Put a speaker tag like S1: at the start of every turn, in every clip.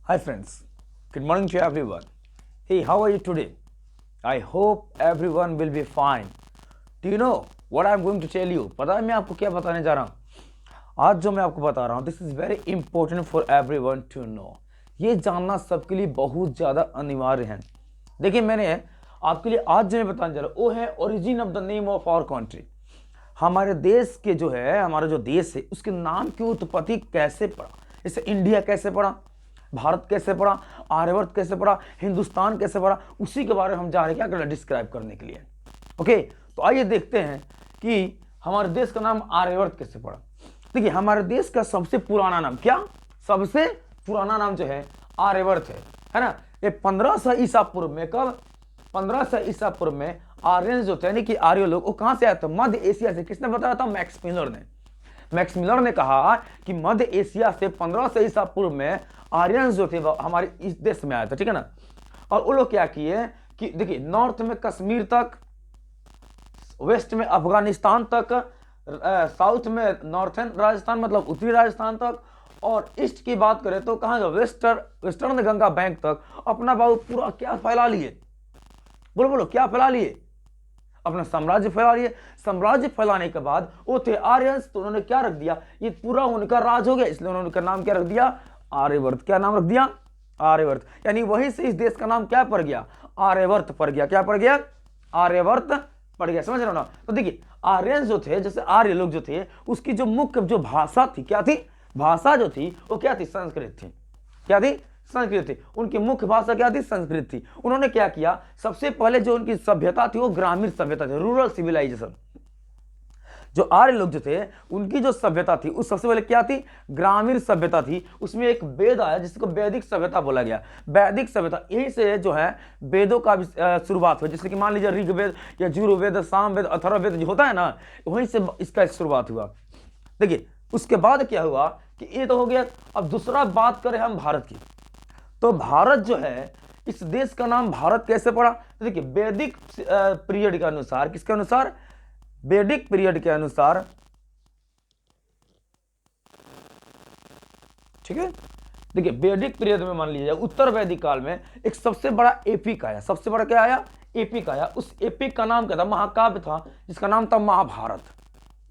S1: Hi friends, good morning to everyone. Hey, how are you today? I hope everyone will be fine. Do you know what I'm going to tell you? पता है मैं आपको क्या बताने जा रहा हूँ? आज जो मैं आपको बता रहा हूँ, this is very important for everyone to know. ये जानना सबके लिए बहुत ज़्यादा अनिवार्य है. देखिए मैंने आपके लिए आज जो मैं बताने जा रहा हूँ वो है origin of the name of our country. हमारे देश के जो है, हमारा जो देश है उसके नाम की उत्पत्ति कैसे पड़ा, जैसे इंडिया कैसे पड़ा, भारत कैसे पड़ा, आर्यवर्त कैसे पड़ा, हिंदुस्तान कैसे पड़ा, उसी के बारे में हम जा रहे हैं क्या करना, डिस्क्राइब करने के लिए. ओके, तो आइए देखते हैं कि हमारे देश का नाम आर्यवर्त कैसे पड़ा. देखिए हमारे देश का सबसे पुराना नाम क्या, सबसे पुराना नाम जो है आर्यवर्त है ना. ये 1500 ईसा पूर्व में, कब 1500 ईसा पूर्व में आर्यन जो थे यानी कि आर्य लोग, वो कहां से आए थे, मध्य एशिया से. किसने बताया था, मैक्स मिलर ने. मैक्स मिलर ने कहा कि मध्य एशिया से 1500 ईसा पूर्व में आर्यन जो थे हमारे इस देश में आए थे, ठीक है ना. और वो लोग क्या किए कि देखिए नॉर्थ में कश्मीर तक, वेस्ट में अफगानिस्तान तक, साउथ में नॉर्थन राजस्थान मतलब उत्तरी राजस्थान तक, और ईस्ट की बात करें तो कहाँ वेस्टर्न गंगा बैंक तक अपना बाबू पूरा क्या फैला लिए, बोलो बोलो क्या फैला लिए, अपना साम्राज्य फैला लिए. साम्राज्य फैलाने के बाद वो थे आर्यंस, तो उन्होंने क्या रख दिया, ये पूरा उनका राज हो गया, इसलिए उन्होंने उनका नाम क्या रख दिया, आर्यवर्त. क्या नाम रख दिया, आर्यवर्त. यानी वहीं से इस देश का नाम क्या पड़ गया, आर्यवर्त पड़ गया. क्या पड़ गया, आर्यवर्त पड़ गया. समझ रहे हो ना. तो देखिए आर्यंस जो थे, जैसे आर्य लोग जो थे, उसकी जो मुख्य जो भाषा थी क्या थी, भाषा जो थी वो क्या थी, संस्कृत थी. क्या थी, संस्कृत थी. उनकी मुख्य भाषा क्या थी, संस्कृत थी. उन्होंने क्या किया, सबसे पहले जो उनकी सभ्यता थी वो ग्रामीण सभ्यता थी, रूरल सिविलाइजेशन. जो आर्य लोग जो थे उनकी जो सभ्यता थी उस सबसे पहले क्या थी, ग्रामीण सभ्यता थी. उसमें एक वेद आया जिसको वैदिक सभ्यता बोला गया. वैदिक सभ्यता यही से जो है वेदों का शुरुआत हुई. जैसे कि मान लीजिए ऋग्वेद या यजुर्वेद, सामवेद, अथर्ववेद जो होता है ना, वहीं से इसका शुरुआत हुआ. देखिए उसके बाद क्या हुआ कि ये तो हो गया. अब दूसरा बात करें हम भारत की, तो भारत जो है, इस देश का नाम भारत कैसे पड़ा. तो देखिए वैदिक पीरियड के अनुसार, किसके अनुसार, वैदिक पीरियड के अनुसार, ठीक है. देखिए वैदिक पीरियड में मान लीजिए उत्तर वैदिक काल में एक सबसे बड़ा एपिक आया. सबसे बड़ा क्या आया, एपिक आया. उस एपिक का नाम क्या था, महाकाव्य था, जिसका नाम था महाभारत.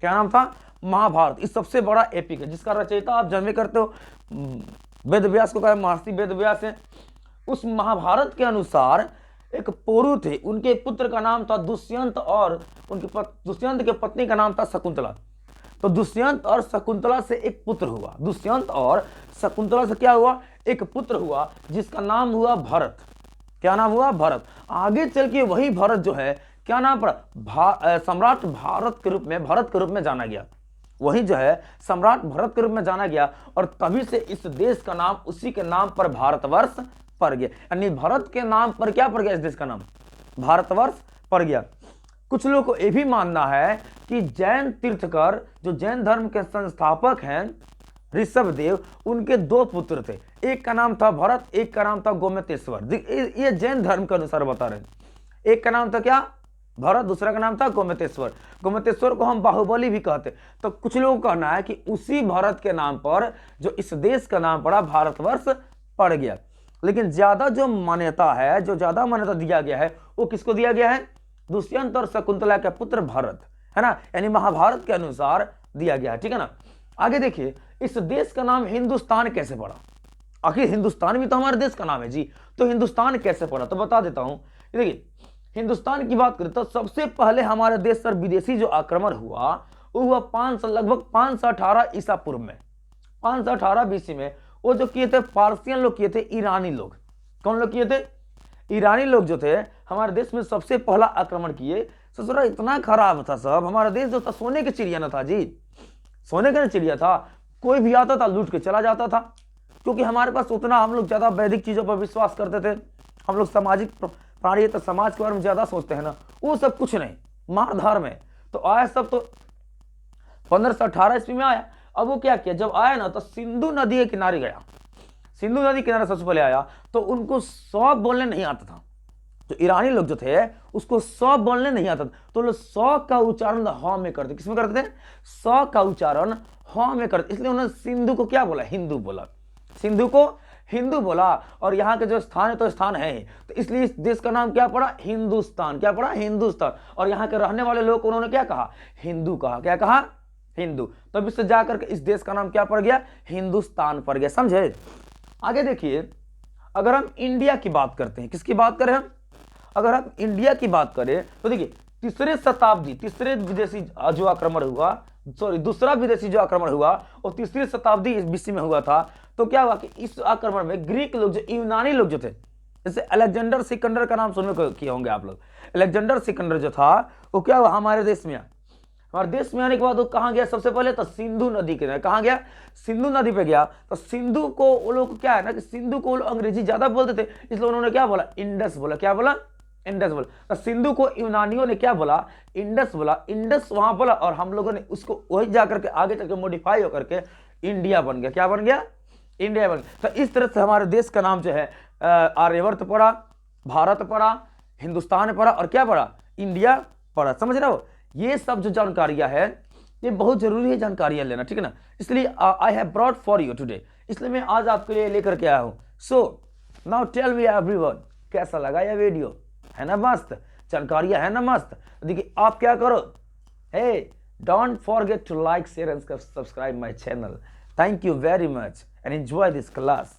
S1: क्या नाम था, महाभारत. इस सबसे बड़ा एपिक है जिसका रचयिता आप जन्मे करते हो वेद व्यास को कहा, महर्षि वेद व्यास है. उस महाभारत के अनुसार एक पोरु थे, उनके पुत्र का नाम था दुष्यंत, और उनके दुष्यंत के पत्नी का नाम था शकुंतला. तो दुष्यंत और शकुंतला से एक पुत्र हुआ. दुष्यंत और शकुंतला से क्या हुआ, एक पुत्र हुआ जिसका नाम हुआ भरत. क्या नाम हुआ, भरत. आगे चल के वही भरत जो है क्या नाम पड़ा, सम्राट भारत के रूप में, भरत के रूप में जाना गया. वही जो है सम्राट भरत के रूप में जाना गया, और तभी से इस देश का नाम उसी के नाम पर भारतवर्ष पड़ गया. यानी भरत के नाम पर क्या पड़ गया, इस देश का नाम भारतवर्ष पड़ गया. कुछ लोगों को यह भी मानना है कि जैन तीर्थकर, जो जैन धर्म के संस्थापक हैं ऋषभदेव, उनके दो पुत्र थे. एक का नाम था भरत, एक का नाम था गोमतेश्वर. ये जैन धर्म के अनुसार बता रहे हैं. एक का नाम था क्या, भरत, दूसरा का नाम था गोमतेश्वर. गोमतेश्वर को हम बाहुबली भी कहते. तो कुछ लोगों का कहना है कि उसी भरत के नाम पर जो इस देश का नाम पड़ा भारतवर्ष पड़ गया. लेकिन ज्यादा जो मान्यता है, जो ज्यादा मान्यता दिया गया है, वो किसको दिया गया है, दुष्यंत और शकुंतला के पुत्र भरत, है ना. यानी महाभारत के अनुसार दिया गया है, ठीक है ना. आगे देखिए इस देश का नाम हिंदुस्तान कैसे पड़ा. आखिर हिंदुस्तान भी तो हमारे देश का नाम है जी. तो हिंदुस्तान कैसे पड़ा, तो बता देता हूं. देखिए हिंदुस्तान की बात करें तो सबसे पहले हमारे देश पर विदेशी जो आक्रमण हुआ वो हुआ लगभग 518 ईसा पूर्व में, 518 बीसी में. वो जो किए थे पार्सियन लोग किए थे, ईरानी लोग. कौन लोग किए थे, ईरानी लोग जो थे हमारे देश में सबसे पहला आक्रमण किए. ससुरा इतना खराब था सब, हमारा देश जो था सोने की चिड़िया ना था जी, सोने का चिड़िया था. कोई भी आता था लूट के चला जाता था, क्योंकि हमारे पास उतना, हम लोग ज्यादा वैदिक चीजों पर विश्वास करते थे. हम लोग सामाजिक प्राणी तो समाज के बारे में ज्यादा सोचते हैं ना. वो सब कुछ नहीं, मारधार में तो आया सब. तो 1518 ईस्वी में आया. अब वो क्या किया, जब आया ना तो सिंधु नदी के किनारे गया. सिंधु नदी किनारे सबसे पहले आया, तो उनको सौ बोलने नहीं आता था. जो ईरानी लोग जो थे उसको सौ बोलने नहीं आता था, तो लोग सौ का उच्चारण ह में करते. किसमें करते थे, सौ का उच्चारण ह में करते. इसलिए उन्होंने सिंधु को क्या बोला, हिंदू बोला. सिंधु को हिंदू बोला और यहाँ के जो स्थान है तो स्थान है ही, तो इसलिए इस देश का नाम क्या पड़ा, हिंदुस्तान। क्या पड़ा, हिंदुस्तान। और यहाँ के रहने वाले लोग उन्होंने क्या कहा, हिंदू कहा। क्या कहा, हिंदू। तब इससे जाकर के इस देश का नाम क्या पड़ गया, हिंदुस्तान पड़ गया। समझे। आगे देखिए, अगर हम इंडिया की बात करते हैं, किसकी बात करें हम, अगर हम इंडिया की बात करें तो देखिए तीसरे शताब्दी, तीसरे विदेशी जो आक्रमण हुआ, दूसरा विदेशी जो आक्रमण हुआ वो तीसरी शताब्दी बीसी में हुआ था। तो क्या हुआ कि इस आक्रमण में ग्रीक लोग, जो यूनानी लोग जो थे, जैसे अलेक्जेंडर सिकंदर का नाम सुनने किए होंगे आप लोग। अलेक्जेंडर सिकंदर जो था वो क्या हुआ, हमारे देश में हमारे देश में आने के बाद वो कहाँ गया, सबसे पहले तो सिंधु नदी के, कहाँ गया, सिंधु नदी पे गया। तो सिंधु को वो लोग क्या है ना कि सिंधु को अंग्रेजी ज्यादा बोलते थे, इसलिए उन्होंने क्या बोला, इंडस बोला। क्या बोला, इंडस बोला। तो सिंधु को यूनानियों ने क्या बोला, इंडस बोला। इंडस वहां बोला और हम लोगों ने उसको वही जाकर के आगे चल के मॉडिफाई होकर के इंडिया बन गया। क्या बन गया, इंडिया बन गया। तो इस तरह से हमारे देश का नाम जो है आर्यवर्त पड़ा, भारत पड़ा, हिंदुस्तान पड़ा और क्या पड़ा, इंडिया पड़ा। समझ रहे हो। ये सब जो जानकारियां है ये बहुत जरूरी है जानकारियां लेना, ठीक है ना। इसलिए I have brought for you today, इसलिए मैं आज आपके लिए लेकर के आया हूं। So now tell me everyone, कैसा लगा यह वीडियो, है ना मस्त, जानकारियां है ना मस्त। देखिए आप क्या करो, hey don't forget to like, share and subscribe my channel. Thank you very much and enjoy this class.